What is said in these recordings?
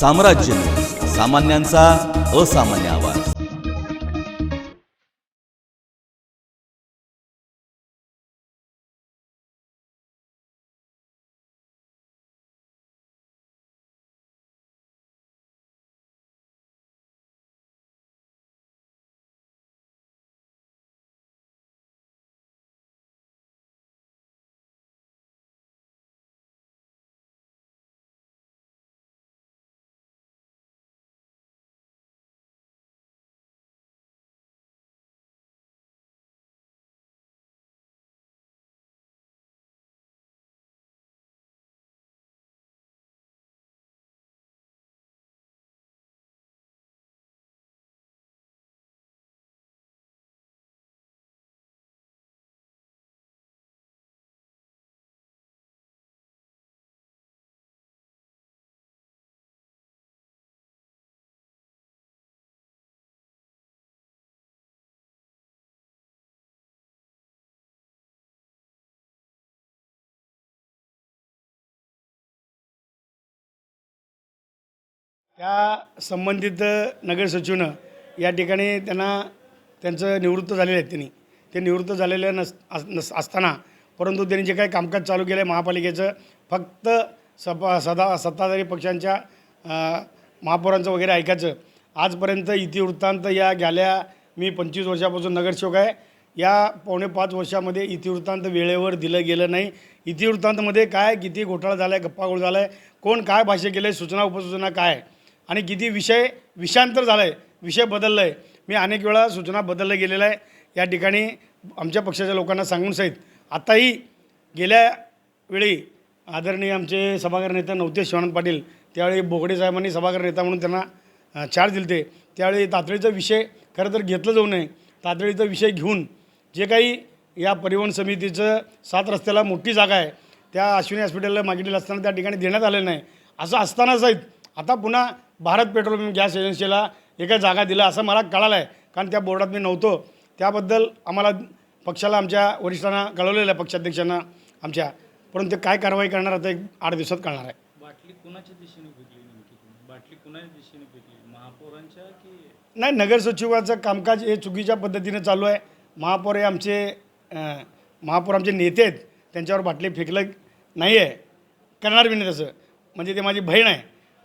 साम्राज्य न्यूज, सामान्यांचा असामान्य आवाज। त्या संबंधित नगर सचिवनं या ठिकाणी त्यांचं निवृत्त झालेले आहेत। ते निवृत्त झालेले असताना परंतु त्यांनी जे काही कामकाज चालू केलं आहे महापालिकेचं, फक्त सत्ताधारी पक्षांच्या महापौरांचं वगैरे ऐकायचं। आजपर्यंत इतिवृत्तांत या गेल्या मी 25 वर्षापासून नगरसेवक आहे। या 4.5 वर्षामध्ये इतिवृत्तांत वेळेवर दिलं गेलं नाही। इतिवृत्तांतमध्ये काय किती घोटाळा झाला आहे, गप्पागोळ झाला आहे, कोण काय भाष्य केलं आहे, सूचना उपसूचना काय आणि किती विषयांतर झालं आहे, विषय बदललं आहे। मी अनेक वेळा सूचना बदललं गेलेलं आहे या ठिकाणी आमच्या पक्षाच्या लोकांना सांगून सहित। आताही गेल्या वेळी आदरणीय आमचे सभागृह नेते नवते शिवानंद पाटील, त्यावेळी बोगडे साहेबांनी सभागृह नेता म्हणून त्यांना चार्ज दिले। त्यावेळी तातडीचा विषय खरं तर घेतलं जाऊ नये, तातडीचा विषय घेऊन जे काही या परिवहन समितीचं 7 रस्त्याला मोठी जागा आहे त्या अश्विनी हॉस्पिटलला मागितलेलं असताना त्या ठिकाणी देण्यात आलेलं नाही। असं असताना सहित आता पुन्हा भारत पेट्रोलियम गॅस एजन्सीला एका जागा दिला असं मला कळालं आहे, कारण त्या बोर्डात मी नव्हतो। त्याबद्दल आम्हाला पक्षाला आमच्या वरिष्ठांना कळवलेलं आहे, पक्षाध्यक्षांना आमच्या, परंतु ते काय कारवाई करणार आता 8 दिवसात कळणार आहे। बाटली कोणाच्या दिशेने फेकली नेमकी? बाटली कोणाच्या दिशेने फेकली, महापौरांच्या की नाही? नगर सचिवाचं कामकाज हे चुकीच्या पद्धतीने चालू आहे। महापौर हे महापौर आमचे नेते आहेत, त्यांच्यावर बाटली फेकलं नाही आहे, करणार बी नाही तसं, म्हणजे ते माझी बहीण आहे।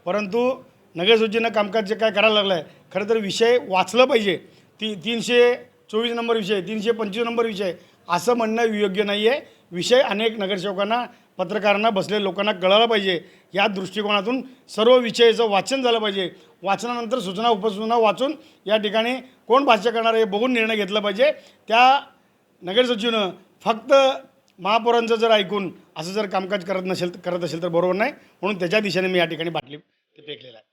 परंतु नगर सचिवानं कामकाज जे काय करायला लागलं आहे, खरं तर विषय वाचलं पाहिजे। 324 नंबर विषय, 325 नंबर विषय असं म्हणणं योग्य नाही आहे। विषय अनेक नगरसेवकांना, पत्रकारांना, बसलेल्या लोकांना कळायला पाहिजे। या दृष्टिकोनातून सर्व विषयाचं वाचन झालं पाहिजे। वाचनानंतर सूचना उपसूचना वाचून या ठिकाणी कोण भाष्य करणार हे बघून निर्णय घेतला पाहिजे। त्या नगर सचिवानं फक्त महापौरांचं जर ऐकून असं जर कामकाज करत असेल तर बरोबर नाही, म्हणून त्याच्या दिशेने मी या ठिकाणी बाटली ते फेकलेलं आहे।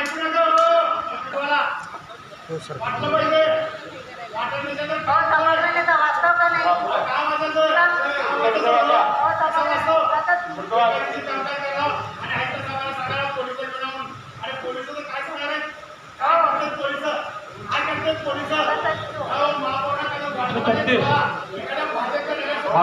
ऐकू नका हो. तुम्हाला वाटलं पाहिजे. वाटत नसेल तर काय चाललंय? काय वाटायचं? असं नसतं. लोकांची कामकाज करावं आणि ऐकतं सगळ्याला सांगायला पोलिसांना बनवून. आणि पोलिसं तर काय सांगणार आहेत? काय करतात पोलिसं? काय करतात पोलिसं? अहो, महापौरांना वाटलं पाहिजे तुम्हाला. एखाद्या भाजपच्या नगरसेवकाला